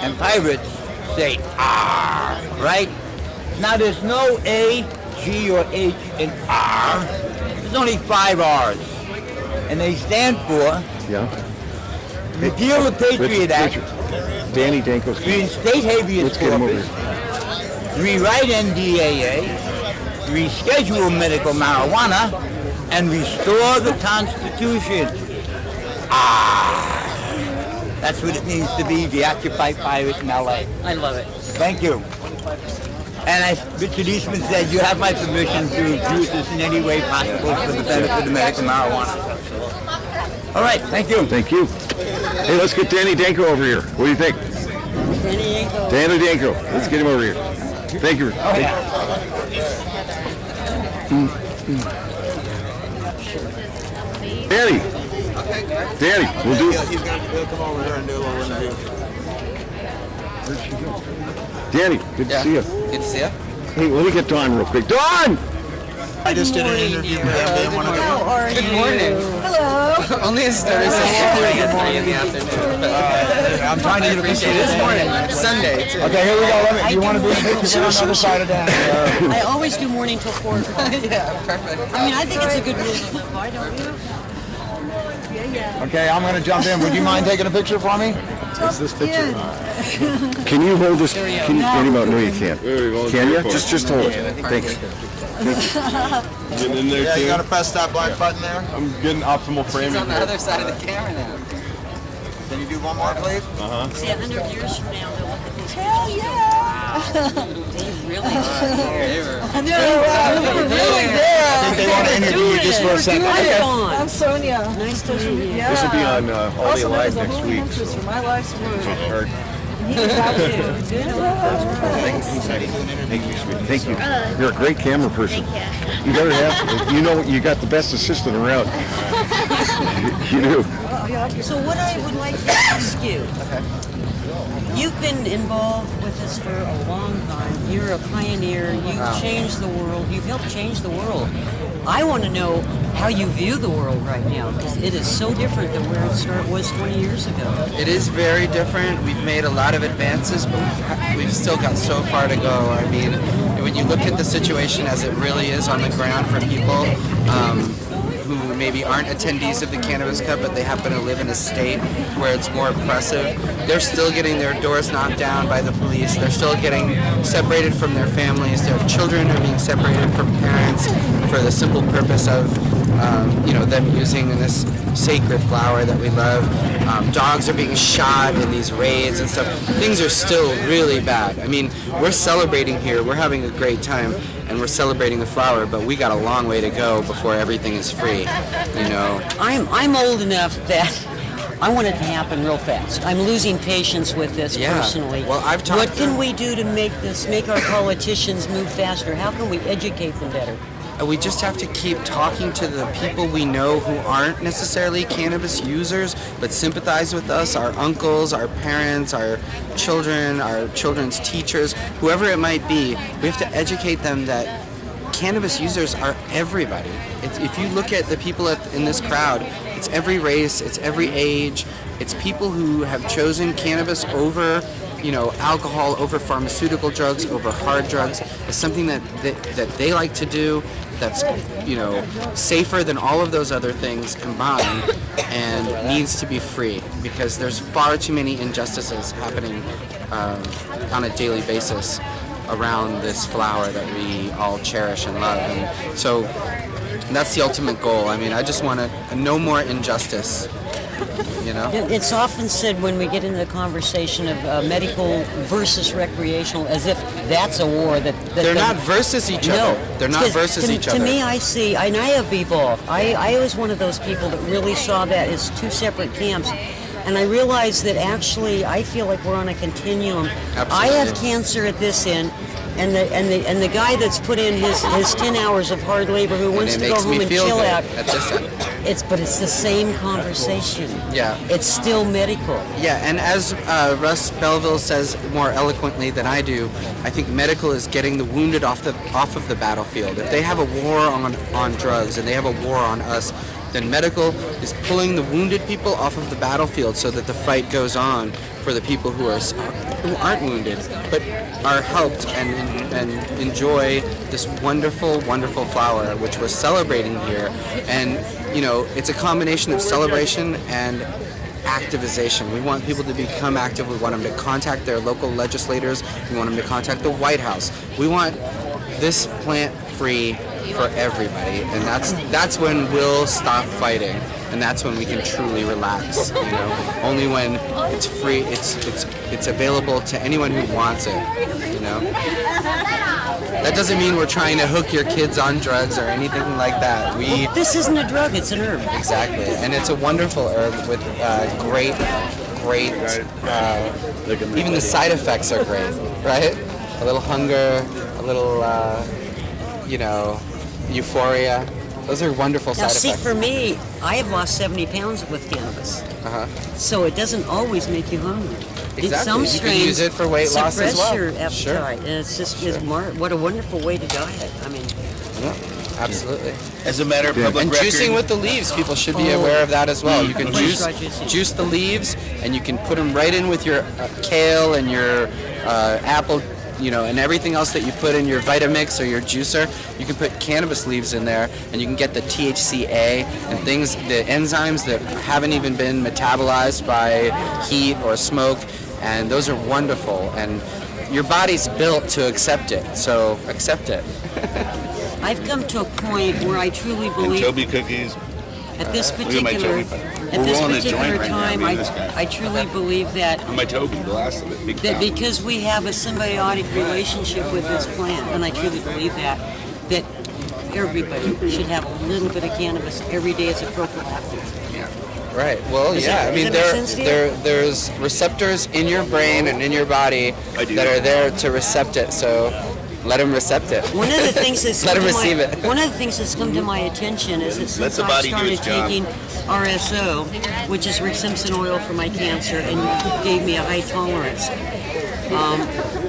S7: And pirates say R, right? Now there's no A, G, or H in R. There's only 5 R's. And they stand for repeal the Patriot Act,
S8: Danny-Danko.
S7: reinstate habeas corpus, rewrite NDAA, reschedule medical marijuana, and restore the Constitution. That's what it means to be the Occupy pirate in LA.
S5: I love it.
S7: Thank you. And as Richard Eastman said, you have my permission to use this in any way possible for the benefit of medical marijuana. All right, thank you.
S8: Thank you. Hey, let's get Danny-Danko over here. What do you think?
S5: Danny-Danko.
S8: Danny-Danko. Let's get him over here. Thank you. Danny. Danny, we'll do.
S16: He'll come over here and do a little interview.
S8: Danny, good to see you.
S6: Good to see you.
S8: Hey, let me get Dawn real quick. Dawn!
S16: I just did an interview with him.
S6: Good morning.
S9: Hello.
S6: Only as started at 3 in the afternoon.
S16: I'm trying to get a picture
S6: It is morning. It's Sunday, too.
S16: Okay, here we go. Do you want to do a picture on the other side of that?
S5: I always do morning till 4 o'clock.
S6: Yeah, perfect.
S5: I mean, I think it's a good rule to live by, don't you?
S16: Okay, I'm going to jump in. Would you mind taking a picture for me?
S8: What's this picture? Can you hold this? Can you, Danny, no, you can't. Can you? Just hold it. Thanks.
S15: Getting in there
S16: Yeah,
S15: too.
S16: you got to press that black button there.
S15: I'm getting optimal framing.
S6: It's on the other side of the camera now.
S16: Can you do one more, please?
S5: See, 100 years from now, they'll look at these.
S9: Hell yeah.
S5: They really
S16: I think they want to interview you just for a second.
S5: Okay.
S9: I'm Sonia.
S5: Nice to meet you.
S9: Yeah.
S8: This will be on All Day Live
S9: There's a
S8: next
S9: whole
S8: week.
S9: interest for my life's work.
S8: Thank you, sweetie. Thank you. You're a great camera person. You better have. You know, you got the best assistant around. You do.
S5: So what I would like to ask you, you've been involved with this for a long time. You're a pioneer. You've changed the world. You've helped change the world. I want to know how you view the world right now, because it is so different than where it was 20 years ago.
S6: It is very different. We've made a lot of advances, but we've still got so far to go. I mean, when you look at the situation as it really is on the ground for people who maybe aren't attendees of the Cannabis Cup, but they happen to live in a state where it's more oppressive, they're still getting their doors knocked down by the police. They're still getting separated from their families. Their children are being separated from parents for the simple purpose of them using this sacred flower that we love. Dogs are being shot in these raids and stuff. Things are still really bad. I mean, we're celebrating here. We're having a great time, and we're celebrating the flower, but we got a long way to go before everything is free, you know.
S5: I'm old enough that I want it to happen real fast. I'm losing patience with this personally.
S6: Well, I've talked
S5: What can we do to make our politicians move faster? How can we educate them better?
S17: we just have to keep talking to the people we know who aren't necessarily cannabis users, but sympathize with us, our uncles, our parents, our children, our children's teachers, whoever it might be. We have to educate them that cannabis users are everybody. If you look at the people in this crowd, it's every race, it's every age, it's people who have chosen cannabis over alcohol, over pharmaceutical drugs, over hard drugs. It's something that they like to do, that's safer than all of those other things combined, and needs to be free, because there's far too many injustices happening on a daily basis around this flower that we all cherish and love. And so that's the ultimate goal. I mean, I just want no more injustice.
S5: It's often said when we get into the conversation of medical versus recreational, as if that's a war that
S17: they're not versus each other. They're not versus each other.
S5: To me, I see, and I have evolved. I was one of those people that really saw that as two separate camps. And I realized that actually I feel like we're on a continuum.
S17: Absolutely.
S5: I have cancer at this end, and the guy that's put in his 10 hours of hard labor who wants to go home and chill out.
S17: At this end.
S5: But it's the same conversation.
S17: Yeah.
S5: It's still medical.
S17: Yeah, and as Russ Belville says more eloquently than I do, I think medical is getting the wounded off of the battlefield. If they have a war on drugs and they have a war on us, then medical is pulling the wounded people off of the battlefield so that the fight goes on for the people who aren't wounded but are helped and enjoy this wonderful, wonderful flower which we're celebrating here. And it's a combination of celebration and activization. We want people to become active. We want them to contact their local legislators. We want them to contact the White House. We want this plant free for everybody, and that's when we'll stop fighting, and that's when we can truly relax. Only when it's free, it's available to anyone who wants it. That doesn't mean we're trying to hook your kids on drugs or anything like that.
S5: This isn't a drug; it's an herb.
S17: Exactly, and it's a wonderful herb with great. Even the side effects are great, right? A little hunger, a little. Euphoria. Those are wonderful side effects.
S5: Now, see, for me, I have lost 70 pounds with cannabis. So it doesn't always make you hungry.
S17: Exactly.
S5: Some
S17: you can use it for weight loss as well.
S5: Suppress your appetite. And it's just what a wonderful way to diet. I mean,
S17: absolutely.
S4: As a matter of public record.
S17: And juicing with the leaves, people should be aware of that as well. You can juice the leaves, and you can put them right in with your kale and your apple, and everything else that you put in your Vitamix or your juicer. You can put cannabis leaves in there, and you can get the THCA and things, the enzymes that haven't even been metabolized by heat or smoke, and those are wonderful. And your body's built to accept it, so accept it.
S5: I've come to a point where I truly believe.
S4: And Toby cookies.
S5: At this particular time, I truly believe that
S4: my Toby, the last of it,
S5: that because we have a symbiotic relationship with this plant, and I truly believe that everybody should have a little bit of cannabis every day as a prophylactic.
S17: Right. Well, I mean, there's receptors in your brain and in your body that are there to recept it. So let them recept it.
S5: One of the things that's
S17: let them receive it.
S5: One of the things that's come to my attention is that since I started taking RSO, which is Rick Simpson oil for my cancer, and gave me a high tolerance,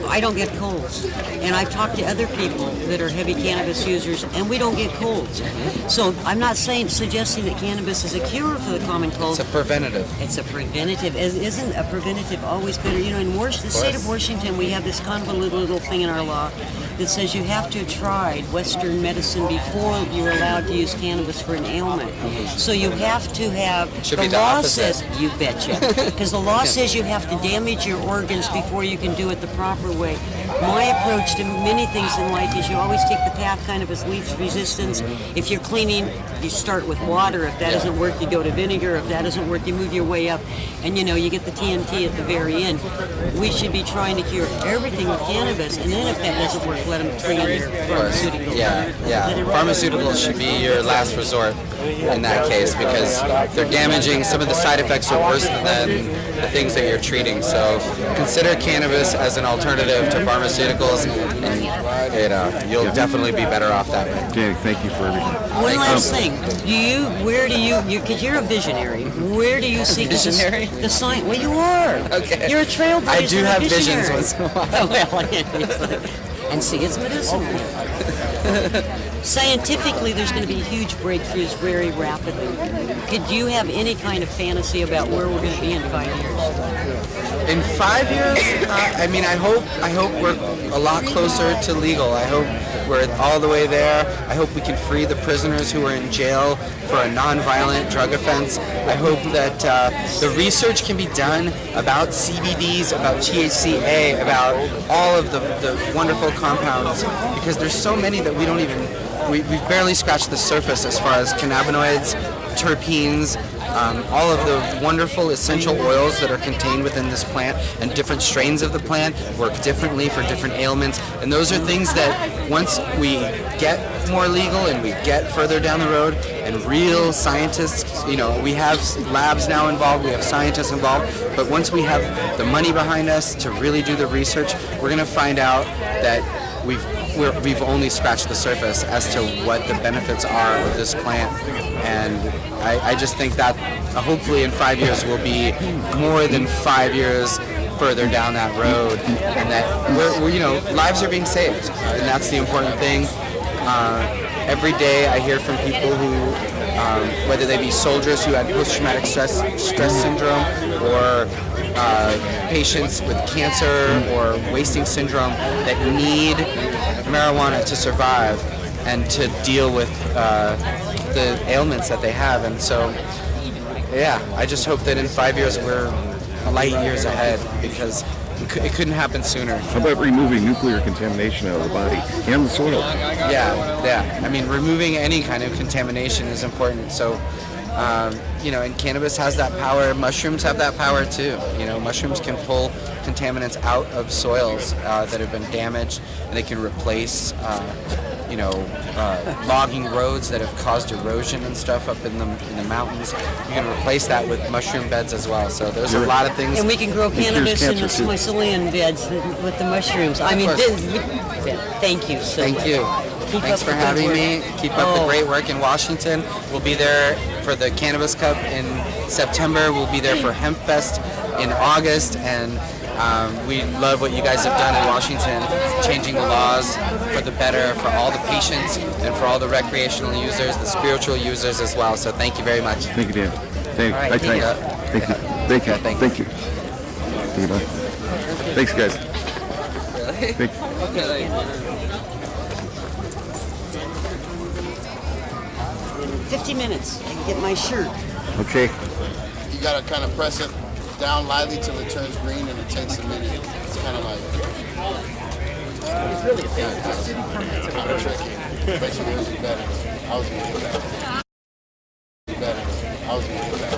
S5: I don't get colds. And I've talked to other people that are heavy cannabis users, and we don't get colds. So I'm not suggesting that cannabis is a cure for the common cold.
S17: It's a preventative.
S5: It's a preventative. Isn't a preventative always better? In the state of Washington, we have this convoluted little thing in our law that says you have to have tried Western medicine before you're allowed to use cannabis for an ailment. So you have to have, the law says, you betcha, because the law says you have to damage your organs before you can do it the proper way. My approach to many things in life is you always take the path kind of as least resistance. If you're cleaning, you start with water. If that doesn't work, you go to vinegar. If that doesn't work, you move your way up, and you get the TNT at the very end. We should be trying to cure everything with cannabis, and then if that doesn't work, let them bring in your pharmaceuticals.
S17: Yeah. Pharmaceuticals should be your last resort in that case, because they're damaging. Some of the side effects are worse than the things that you're treating. So consider cannabis as an alternative to pharmaceuticals. pharmaceuticals, and you'll definitely be better off that way.
S8: Danny, thank you for everything.
S5: One last thing. Where do you, because you're a visionary, where do you see
S17: visionary?
S5: the sign? Well, you are.
S17: Okay.
S5: You're a trailblazer.
S17: I do have
S5: visionary.
S17: visions once in a while.
S5: Well, and see, it's medicinal. Scientifically, there's going to be huge breakthroughs very rapidly. Could you have any kind of fantasy about where we're going to be in 5 years?
S17: In 5 years, I mean, I hope we're a lot closer to legal. I hope we're all the way there. I hope we can free the prisoners who are in jail for a non-violent drug offense. I hope that the research can be done about CBDs, about THCA, about all of the wonderful compounds, because there's so many that we don't even, we've barely scratched the surface as far as cannabinoids, terpenes, all of the wonderful essential oils that are contained within this plant, and different strains of the plant work differently for different ailments. And those are things that once we get more legal and we get further down the road, and real scientists, you know, we have labs now involved, we have scientists involved, but once we have the money behind us to really do the research, we're going to find out that we've only scratched the surface as to what the benefits are of this plant. And I just think that hopefully in 5 years we'll be more than 5 years further down that road, and that we're you know, lives are being saved, and that's the important thing. Every day I hear from people who, whether they be soldiers who had post-traumatic stress syndrome, or patients with cancer or wasting syndrome that need marijuana to survive and to deal with the ailments that they have. And so, yeah, I just hope that in 5 years we're light years ahead, because it couldn't happen sooner.
S8: How about removing nuclear contamination out of the body and the soil?
S17: Yeah. I mean, removing any kind of contamination is important. So, you know, and cannabis has that power. Mushrooms have that power too. You know, mushrooms can pull contaminants out of soils that have been damaged, and they can replace, you know, logging roads that have caused erosion and stuff up in the mountains. You can replace that with mushroom beds as well. So there's a lot of things.
S5: And we can grow cannabis in the mycelium beds with the mushrooms. I mean, thank you so much.
S17: Thank you. Thanks for having me. Keep up the great work in Washington. We'll be there for the Cannabis Cup in September. We'll be there for Hemp Fest in August, and we love what you guys have done in Washington, changing the laws for the better for all the patients and for all the recreational users, the spiritual users as well. So thank you very much.
S8: Thank you, Dan. Thank you. Thanks, guys.
S17: Really?
S8: Thank you.
S17: Okay.
S5: 50 minutes. I can get my shirt.
S8: Okay.
S18: You gotta kind of press it down lightly till it turns green, and it takes a minute. It's kind of like. It's really a thing. It's kind of tricky. But you really better. I was gonna do that. Better. I was gonna do that.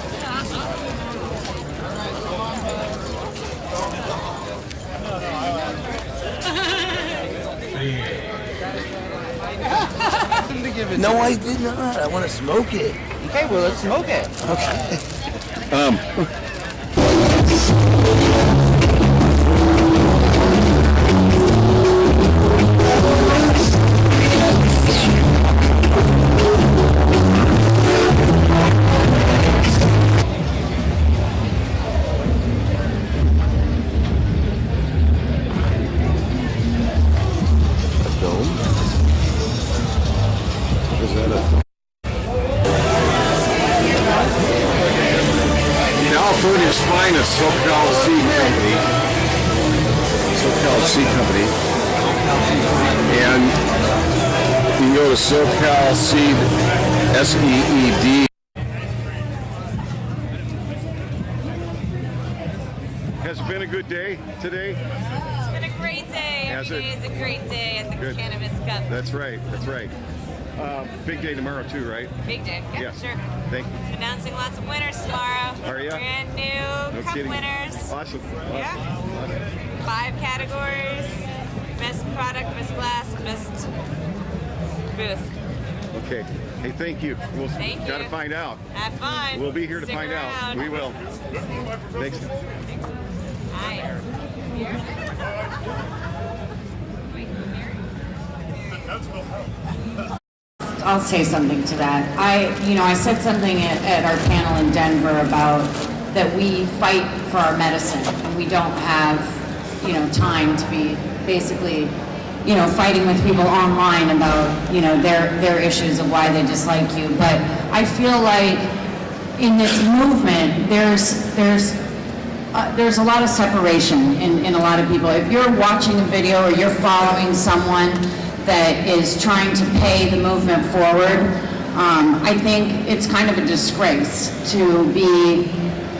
S19: No, I did not. I want to smoke it.
S13: Okay, well, let's smoke it.
S19: Okay.
S8: California's finest SoCal Seed Company. SoCal Seed Company. And you can go to SoCal Seed, SEED. Has it been a good day today?
S20: It's been a great day.
S8: Has
S20: Every day is a great day at the Cannabis Cup.
S8: That's right. Big day tomorrow too, right?
S20: Big day. Yeah,
S8: Yes.
S20: sure.
S8: Thank you.
S20: Announcing lots of winners tomorrow.
S8: Are ya?
S20: Brand new cup
S8: kidding.
S20: winners.
S8: Awesome.
S20: Yeah. 5 categories. Best product, best glass, best booth.
S8: Okay. Hey, thank you. We'll
S20: Thank you.
S8: gotta find out.
S20: Have fun.
S8: We'll be here to
S20: Stick
S8: find out.
S20: around.
S8: We will. Thanks.
S20: Hi.
S21: I'll say something to that. I said something at our panel in Denver about that we fight for our medicine and we don't have, time to be basically, fighting with people online about, their issues of why they dislike you. But I feel like in this movement, there's a lot of separation in a lot of people. If you're watching a video or you're following someone that is trying to pay the movement forward, I think it's kind of a disgrace to be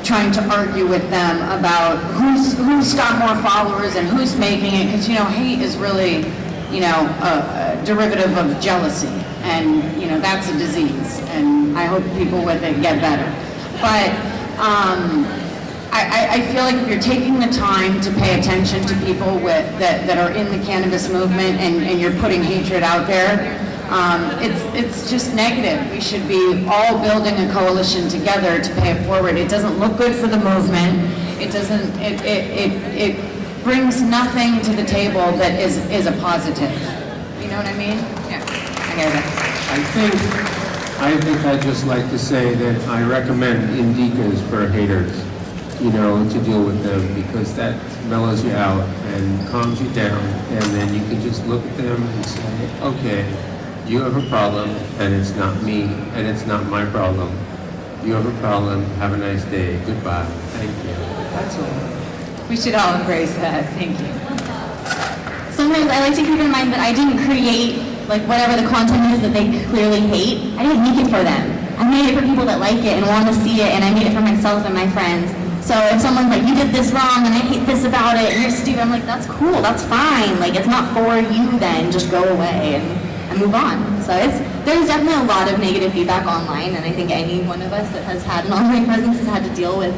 S21: trying to argue with them about who's got more followers and who's making it, because hate is really a derivative of jealousy, and that's a disease, and I hope people with it get better. But I feel like if you're taking the time to pay attention to people that are in the cannabis movement and you're putting hatred out there, it's just negative. We should be all building a coalition together to pay it forward. It doesn't look good for the movement. It doesn't. It brings nothing to the table that is a positive. You know what I mean? Yeah, I get it.
S22: I think I'd just like to say that I recommend indicas for haters, to deal with them, because that mellows you out and calms you down, and then you can just look at them and say, okay, you have a problem, and it's not me, and it's not my problem. You have a problem, have a nice day, goodbye, thank you. That's all.
S21: We should all embrace that, thank you.
S23: Sometimes I like to keep in mind that I didn't create whatever the content is that they clearly hate. I didn't make it for them. I made it for people that like it and want to see it, and I made it for myself and my friends. So if someone's like, you did this wrong and I hate this about it and you're stupid, I'm like, that's cool, that's fine. It's not for you then, just go away and move on. So there's definitely a lot of negative feedback online, and I think any one of us that has had an online presence has had to deal with,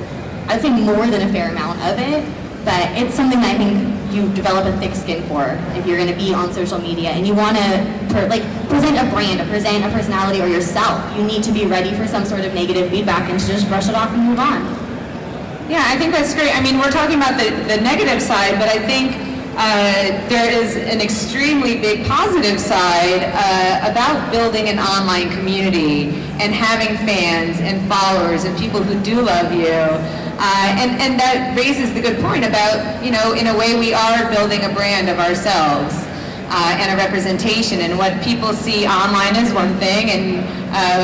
S23: I'd say, more than a fair amount of it. But it's something that I think you develop a thick skin for if you're going to be on social media and you want to present a brand, or present a personality or yourself. You need to be ready for some sort of negative feedback and to just brush it off and move on.
S21: Yeah, I think that's great. I mean, we're talking about the negative side, but I think there is an extremely big positive side about building an online community and having fans and followers and people who do love you. And that raises the good point about, in a way we are building a brand of ourselves and a representation, and what people see online is one thing and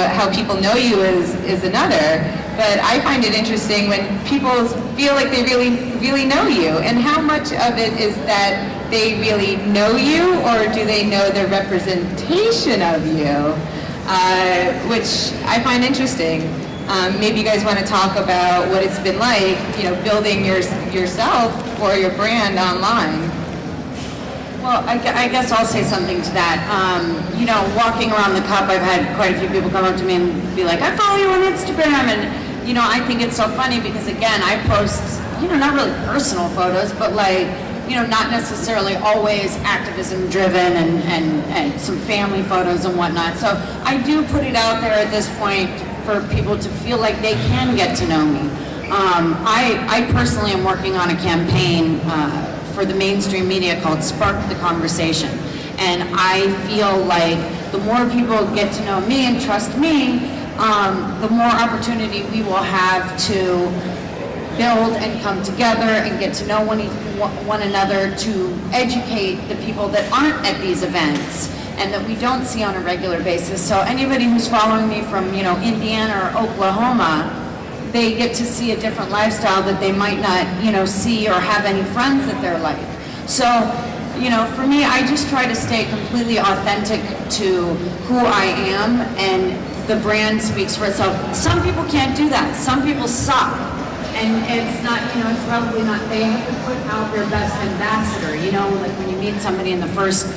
S21: how people know you is another. But I find it interesting when people feel like they really know you, and how much of it is that they really know you, or do they know the representation of you, which I find interesting. Maybe you guys want to talk about what it's been like, building yourself or your brand online. Well, I guess I'll say something to that. Walking around the cup, I've had quite a few people come up to me and be like, I follow you on Instagram, and I think it's so funny because, again, I post, not really personal photos, but not necessarily always activism driven and some family photos and whatnot. So I do put it out there at this point for people to feel like they can get to know me. I personally am working on a campaign for the mainstream media called Spark the Conversation. And I feel like the more people get to know me and trust me, the more opportunity we will have to build and come together and get to know one another, to educate the people that aren't at these events and that we don't see on a regular basis. So anybody who's following me from, Indiana or Oklahoma, they get to see a different lifestyle that they might not, see or have any friends that they're like. So, for me, I just try to stay completely authentic to who I am, and the brand speaks for itself. Some people can't do that. Some people suck. And it's not, it's probably not, they have to put out their best ambassador, like when you meet somebody in the first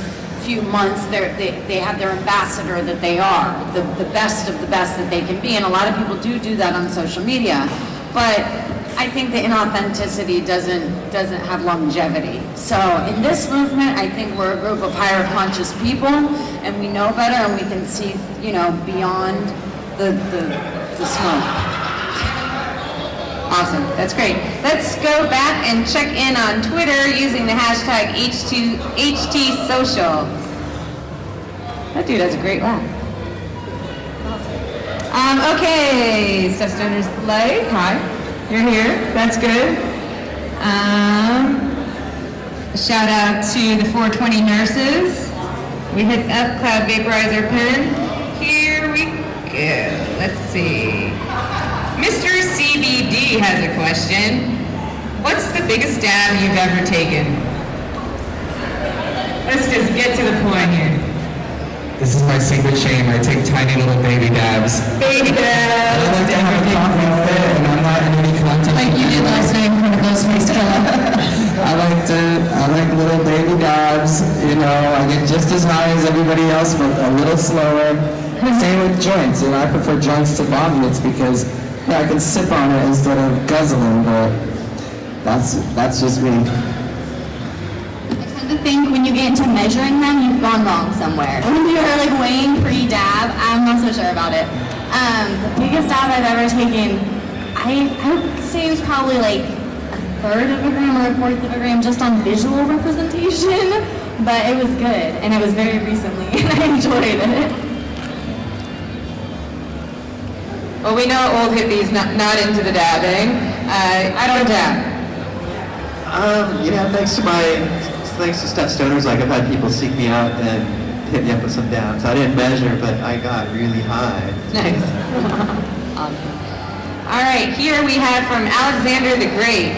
S21: few months, they have their ambassador that they are, the best of the best that they can be, and a lot of people do that on social media. But I think the inauthenticity doesn't have longevity. So in this movement, I think we're a group of higher conscious people, and we know better, and we can see, beyond the smoke. Awesome, that's great. Let's go back and check in on Twitter using the hashtag HTSocial. That dude has a great laugh. Okay, Stuff Stoners Life, hi. You're here, that's good. Shout out to the 420 nurses. We hit up Cloud Vaporizer Pen. Here we go, let's see. Mr. CBD has a question. What's the biggest dab you've ever taken? Let's just get to the point here.
S1: This is my secret shame. I take tiny little baby dabs.
S21: Baby dabs.
S1: I like to have a coffee fit, and I'm not in any contest.
S21: Like you did last night in front of Ghostface Killer.
S1: I like little baby dabs. You know, I get just as high as everybody else, but a little slower. Same with joints. You know, I prefer joints to bomb-its because I can sip on it instead of guzzling. But that's just me.
S23: I think when you get into measuring them, you've gone wrong somewhere. When you're like weighing pre-dab, I'm not so sure about it. The biggest dab I've ever taken, I would say it was probably like 1/3 of a gram or 1/4 of a gram just on visual representation, but it was good, and it was very recently, and I enjoyed it.
S21: Well, we know old hippies not into the dabbing. I don't dab.
S11: You know, thanks to Stuff Stoners, like I've had people seek me out and hit me up with some dabs. I didn't measure, but I got really high.
S21: Nice. Awesome. All right, here we have from Alexander the Great.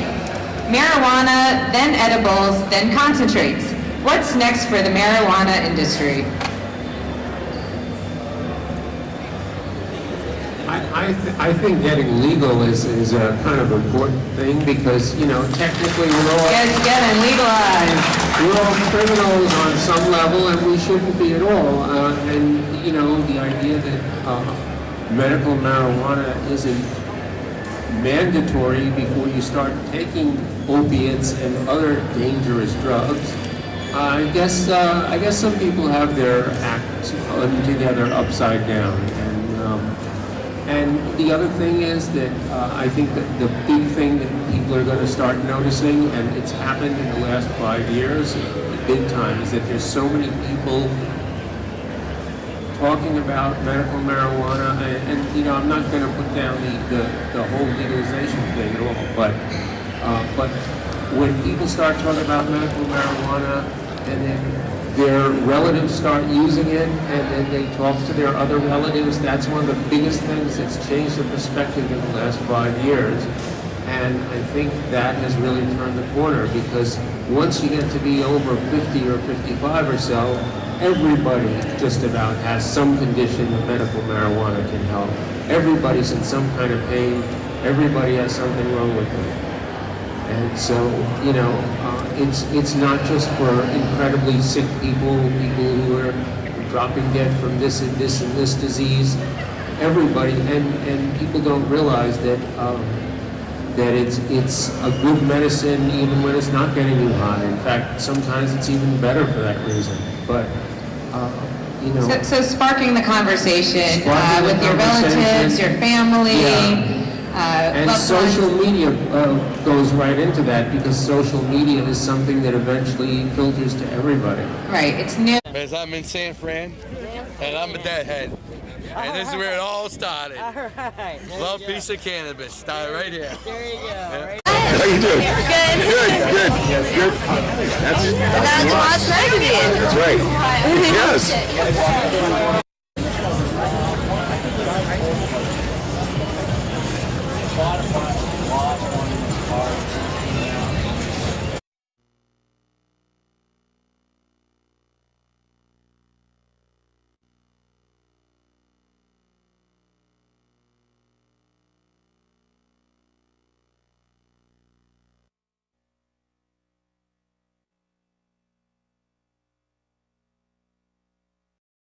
S21: Marijuana, then edibles, then concentrates. What's next for the marijuana industry?
S22: I think getting legal is a kind of important thing because, you know, technically we're all...
S21: Getting legalized.
S22: We're all criminals on some level and we shouldn't be at all. And, you know, the idea that medical marijuana isn't mandatory before you start taking opiates and other dangerous drugs, I guess some people have their act together upside down. And the other thing is that I think that the big thing that people are going to start noticing, and it's happened in the last 5 years, big time, is that there's so many people talking about medical marijuana, and you know, I'm not going to put down the whole legalization thing at all, but when people start talking about medical marijuana, and then their relatives start using it, and then they talk to their other relatives. That's one of the biggest things that's changed the perspective in the last 5 years. And I think that has really turned the corner because once you get to be over 50 or 55 or so, everybody just about has some condition that medical marijuana can help. Everybody's in some kind of pain. Everybody has something wrong with them. And so, you know, it's not just for incredibly sick people who are dropping dead from this and this and this disease. Everybody, and people don't realize that that it's a good medicine even when it's not getting you high. In fact, sometimes it's even better for that reason. But you know,
S21: so sparking the conversation with your relatives, your family.
S22: Yeah. And social media goes right into that because social media is something that eventually filters to everybody.
S21: Right, it's new.
S2: As I'm in San Fran, and I'm a deadhead. And this is where it all started.
S9: All right.
S2: Love piece of cannabis. Started right here.
S9: There you go.
S2: Yeah.
S8: How you doing?
S9: Good.
S8: Good. That's
S9: That's
S8: right. Yes.